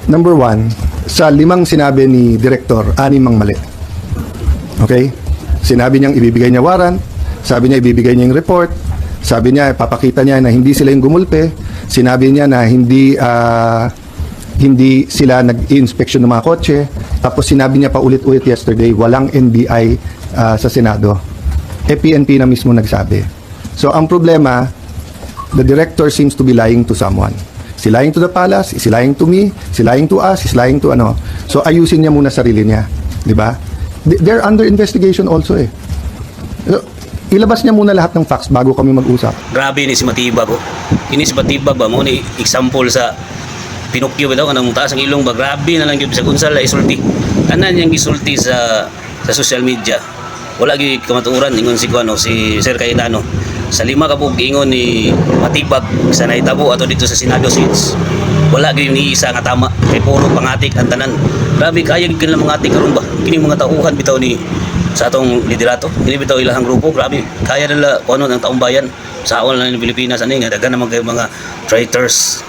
Number one, sa 5 sinabi ni Director, 6 ang mali. Okay? Sinabi niyang ibibigay niya warrant, sabi niya ibibigay niya yung report, sabi niya papakita niya na hindi sila yung gumulpe, sinabi niya na hindi sila nag-i-inspection ng mga kotse, tapos sinabi niya pa ulit-ulit yesterday, walang NBI sa Senado. PNP na mismo nagsabi. So ang problema, the director seems to be lying to someone. He's lying to the palace, he's lying to me, he's lying to us, he's lying to ano. So ayusin niya muna sarili niya, di ba? They're under investigation also eh. So, ilabas niya muna lahat ng facts bago kami mag-usap. Grabe ni si Matibag oh. Ini si Matibag ba mo ni example sa Pinocchio ba daw kanang taas ang ilong ba, grabe na lang gyud sa unsala isulti. Anan yang gisulti sa social media. Wala gyud kamatuoran ingon si kuno si Sir Cayetano. Sa 5 ka pug ingon ni Matibag sa nahitabo ato dito sa Senado seats. Wala gyud ni isa nga tama kay puro pangatik ang tanan. Grabe kaya gyud kanila mangatik karon ba. Kini mga tauhan bitaw ni sa atong liderato. Kini bitaw ilahang grupo, grabe. Kaya nila kuno ang taong bayan sa awal na ng Pilipinas ani nga daghan naman kay mga traitors.